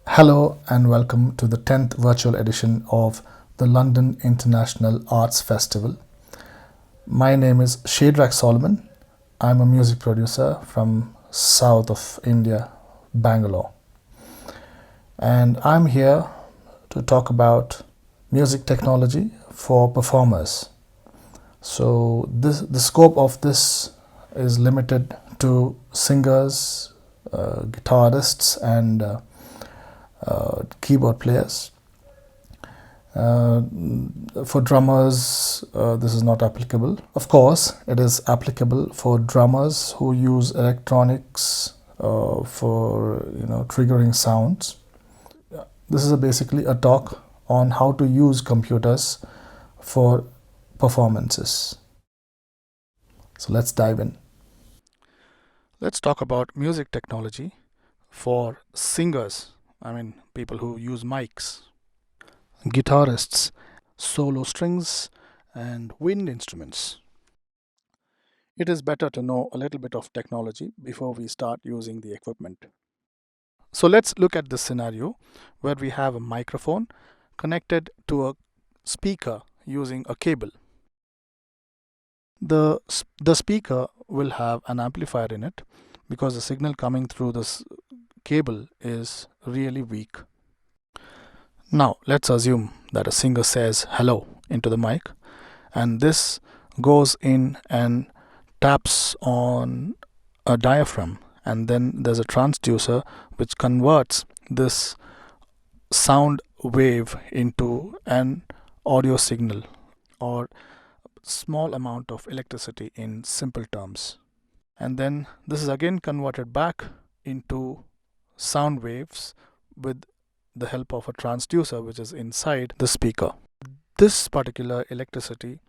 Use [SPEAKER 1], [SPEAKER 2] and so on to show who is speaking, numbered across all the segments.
[SPEAKER 1] Hello and welcome to the 10th virtual edition of the London International Arts Festival. My name is Shadrach Solomon. I'm a music producer from south of India, Bangalore. And I'm here to talk about music technology for performers. So the scope of this is limited to singers, guitarists and keyboard players. For drummers, this is not applicable. Of course, it is applicable for drummers who use electronics for triggering sounds. This is basically a talk on how to use computers for performances. So let's dive in. Let's talk about music technology for singers. People who use mics, guitarists, solo strings, and wind instruments. It is better to know a little bit of technology before we start using the equipment. So let's look at this scenario where we have a microphone connected to a speaker using a cable. The speaker will have an amplifier in it because the signal coming through this cable is really weak. Now let's assume that a singer says hello into the mic, and this goes in and taps on a diaphragm, and then there's a transducer which converts this sound wave into an audio signal, or small amount of electricity in simple terms. And then this is again converted back into sound waves with the help of a transducer which is inside the speaker. This particular electricity,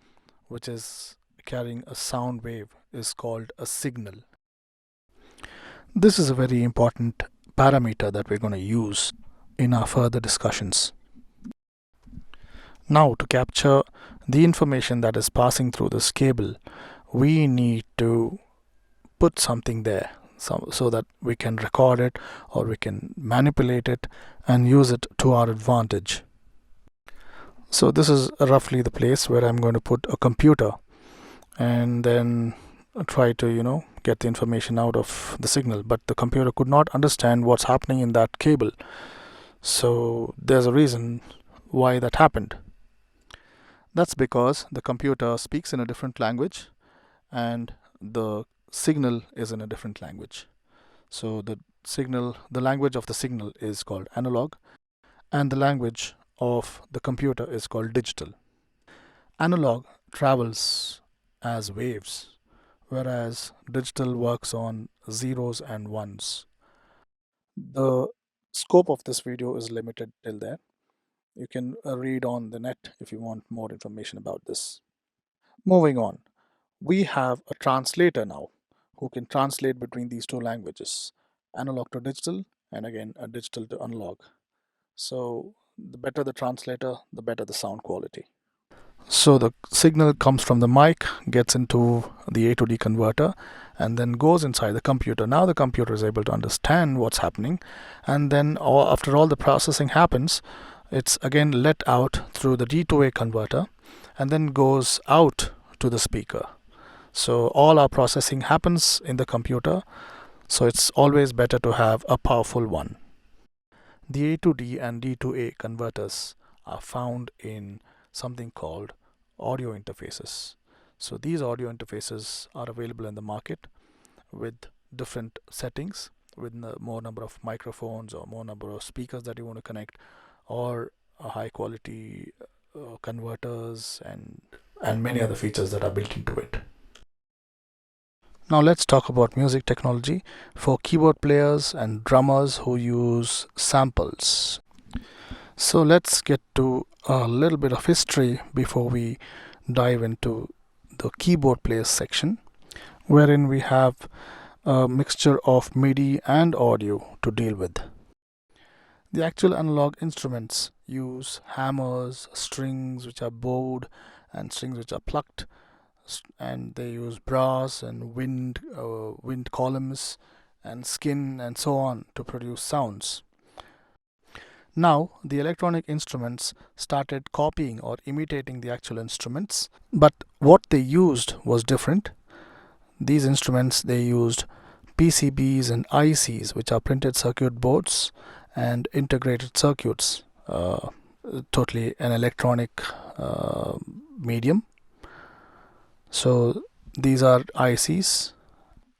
[SPEAKER 1] which is carrying a sound wave, is called a signal. This is a very important parameter that we're going to use in our further discussions. Now, to capture the information that is passing through this cable, we need to put something there so that we can record it or we can manipulate it and use it to our advantage. So this is roughly the place where I'm going to put a computer and then try to get the information out of the signal, but the computer could not understand what's happening in that cable. So there's a reason why that happened. That's because the computer speaks in a different language and the signal is in a different language. So the language of the signal is called analog, and the language of the computer is called digital. Analog travels as waves, whereas digital works on zeros and ones. The scope of this video is limited till there. You can read on the net if you want more information about this. Moving on, we have a translator now who can translate between these two languages, analog to digital and again a digital to analog. So the better the translator, the better the sound quality. So the signal comes from the mic, gets into the A to D converter, and then goes inside the computer. Now the computer is able to understand what's happening, and then after all the processing happens, it's again let out through the D to A converter and then goes out to the speaker. So all our processing happens in the computer, so it's always better to have a powerful one. The A to D and D to A converters are found in something called audio interfaces. So these audio interfaces are available in the market with different settings, with more number of microphones or more number of speakers that you want to connect, or a high quality converters and many other features that are built into it. Now let's talk about music technology for keyboard players and drummers who use samples. So let's get to a little bit of history before we dive into the keyboard players section, wherein we have a mixture of MIDI and audio to deal with. The actual analog instruments use hammers, strings which are bowed, and strings which are plucked, and they use brass and wind columns and skin and so on to produce sounds. Now, the electronic instruments started copying or imitating the actual instruments, but what they used was different. These instruments, they used PCBs and ICs, which are printed circuit boards and integrated circuits, totally an electronic uh, medium. So these are ICs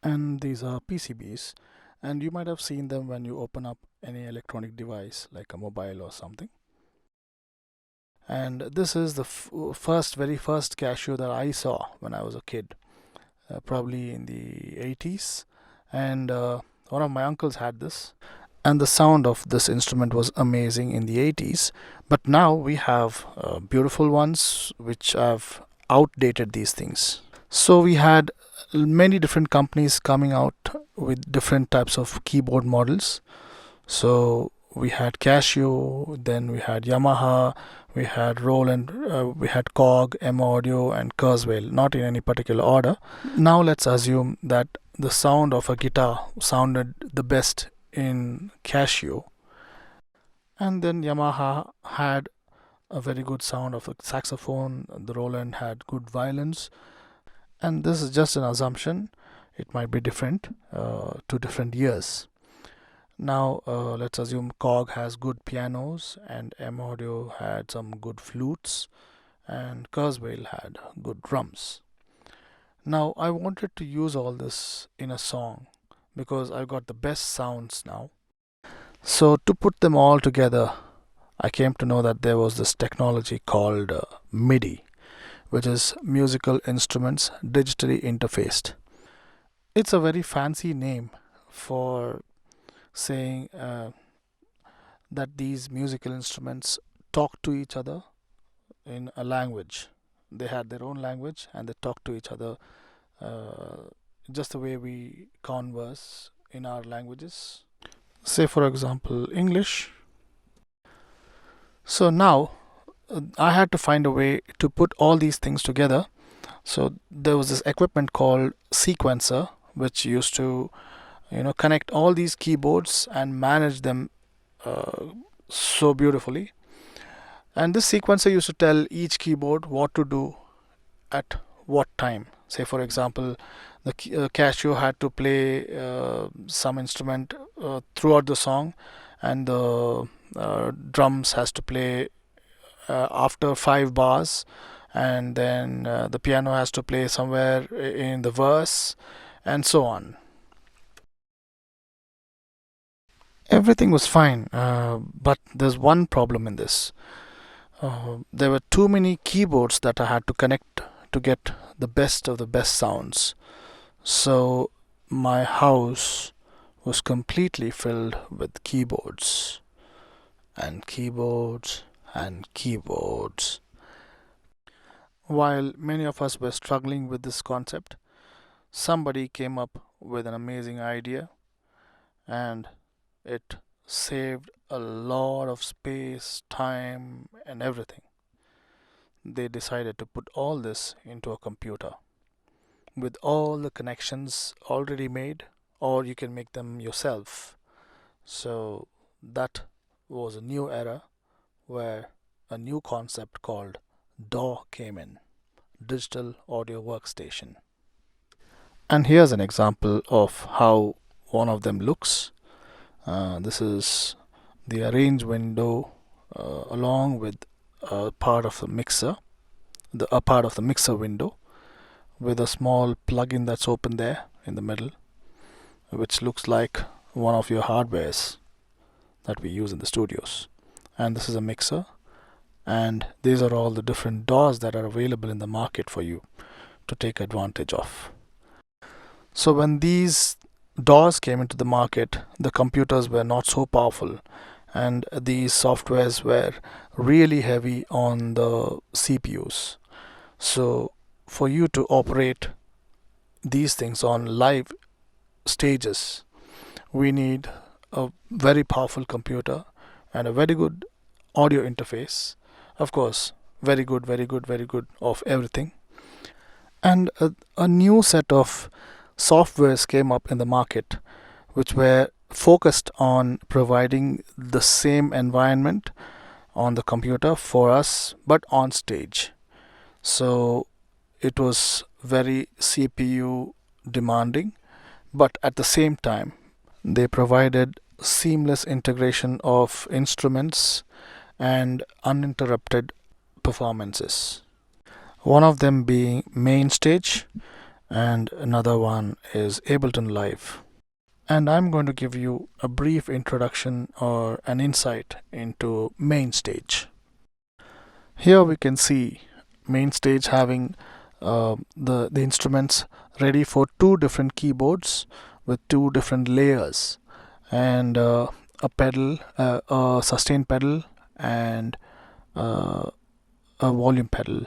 [SPEAKER 1] and these are PCBs, and you might have seen them when you open up any electronic device like a mobile or something. And this is the very first Casio that I saw when I was a kid, probably in the 80s. And one of my uncles had this, and the sound of this instrument was amazing in the 80s. But now we have beautiful ones which have outdated these things. So we had many different companies coming out with different types of keyboard models. So we had Casio, then we had Yamaha, we had Roland, we had Cog, M Audio, and Kurzweil, not in any particular order. Now let's assume that the sound of a guitar sounded the best in Casio, and then Yamaha had a very good sound of a saxophone, the Roland had good violins, and this is just an assumption. It might be different to different years. Now let's assume Cog has good pianos and M Audio had some good flutes and Kurzweil had good drums. Now I wanted to use all this in a song because I've got the best sounds now. So to put them all together, I came to know that there was this technology called MIDI, which is Musical Instruments Digitally Interfaced. It's a very fancy name for saying that these musical instruments talk to each other in a language. They had their own language and they talk to each other just the way we converse in our languages. Say, for example, English. So now I had to find a way to put all these things together. So there was this equipment called sequencer, which used to connect all these keyboards and manage them so beautifully. And this sequencer used to tell each keyboard what to do at what time. Say, for example, the Casio had to play some instrument throughout the song, and the drums has to play after 5 bars, and then the piano has to play somewhere in the verse, and so on. Everything was fine, but there's one problem in this. There were too many keyboards that I had to connect to get the best of the best sounds. So my house was completely filled with keyboards and keyboards and keyboards. While many of us were struggling with this concept, somebody came up with an amazing idea, and it saved a lot of space, time, and everything. They decided to put all this into a computer with all the connections already made, or you can make them yourself. So that was a new era where a new concept called DAW came in, Digital Audio Workstation. And here's an example of how one of them looks. This is the arrange window along with a part of the mixer, a part of the mixer window with a small plug-in that's open there in the middle, which looks like one of your hardwares that we use in the studios. And this is a mixer, and these are all the different DAWs that are available in the market for you to take advantage of. So when these DAWs came into the market, the computers were not so powerful, and these softwares were really heavy on the CPUs. So for you to operate these things on live stages, we need a very powerful computer and a very good audio interface. Of course, very good, very good, very good of everything. And a new set of softwares came up in the market, which were focused on providing the same environment on the computer for us, but on stage. So it was very CPU demanding, but at the same time, they provided seamless integration of instruments and uninterrupted performances. One of them being Main Stage, and another one is Ableton Live. And I'm going to give you a brief introduction or an insight into Main Stage. Here we can see Main Stage having the instruments ready for two different keyboards with two different layers, and a pedal, a sustain pedal, and a volume pedal.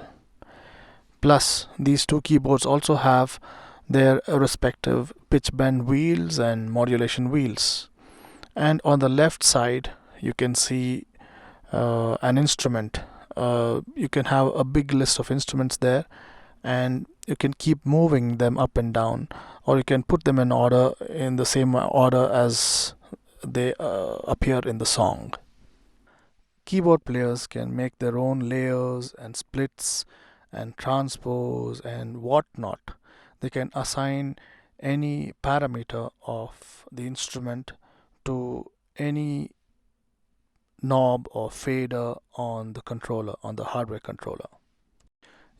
[SPEAKER 1] Plus, these two keyboards also have their respective pitch bend wheels and modulation wheels. And on the left side, you can see an instrument. You can have a big list of instruments there, and you can keep moving them up and down, or you can put them in order, in the same order as they appear in the song. Keyboard players can make their own layers and splits and transpose and whatnot. They can assign any parameter of the instrument to any knob or fader on the controller, on the hardware controller.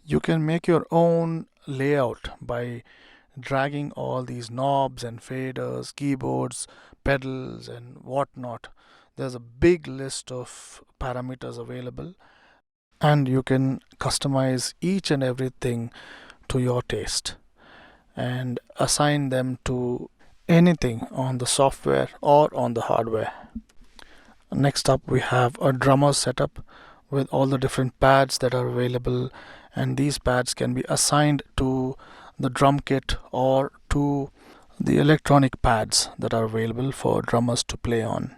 [SPEAKER 1] You can make your own layout by dragging all these knobs and faders, keyboards, pedals, and whatnot. There's a big list of parameters available, and you can customize each and everything to your taste and assign them to anything on the software or on the hardware. Next up, we have a drummer setup with all the different pads that are available, and these pads can be assigned to the drum kit or to the electronic pads that are available for drummers to play on.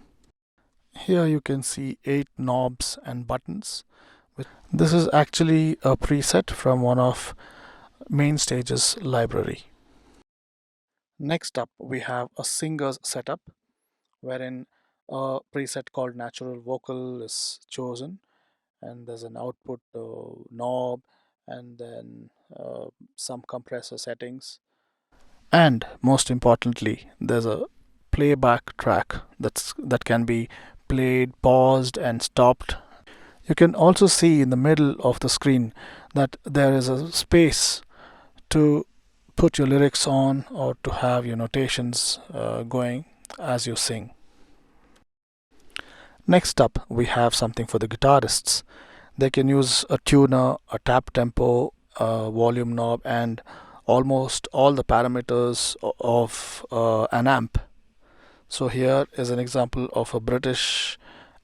[SPEAKER 1] Here you can see 8 knobs and buttons. This is actually a preset from one of Main Stage's library. Next up, we have a singer's setup, wherein a preset called natural vocal is chosen, and there's an output knob, and then some compressor settings, and most importantly, there's a playback track that can be played, paused, and stopped. You can also see in the middle of the screen that there is a space to put your lyrics on, or to have your notations going as you sing. Next up, we have something for the guitarists. They can use a tuner, a tap tempo, a volume knob, and almost all the parameters of an amp. So here is an example of a British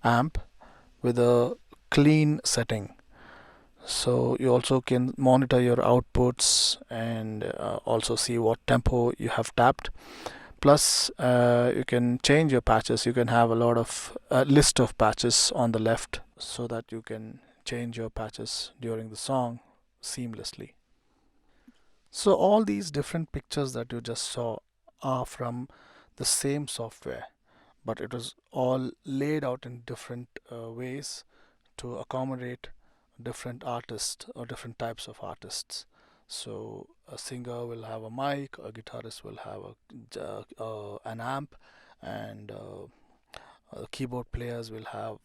[SPEAKER 1] amp with a clean setting. So you also can monitor your outputs and also see what tempo you have tapped. Plus, you can change your patches. You can have a lot of list of patches on the left, so that you can change your patches during the song seamlessly. So all these different pictures that you just saw are from the same software, but it was all laid out in different ways to accommodate different artists or different types of artists. So a singer will have a mic, a guitarist will have an amp, and keyboard players will have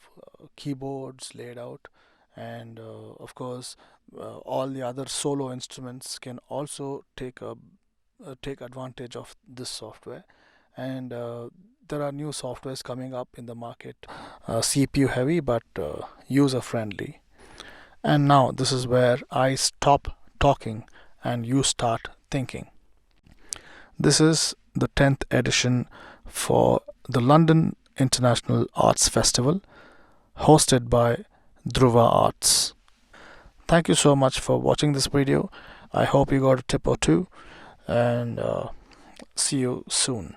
[SPEAKER 1] keyboards laid out, and of course all the other solo instruments can also take advantage of this software. And there are new softwares coming up in the market, CPU heavy but user friendly. And now this is where I stop talking and you start thinking. This is the 10th edition for the London International Arts Festival, hosted by DHRUVA Arts. Thank you so much for watching this video. I hope you got a tip or two, and see you soon.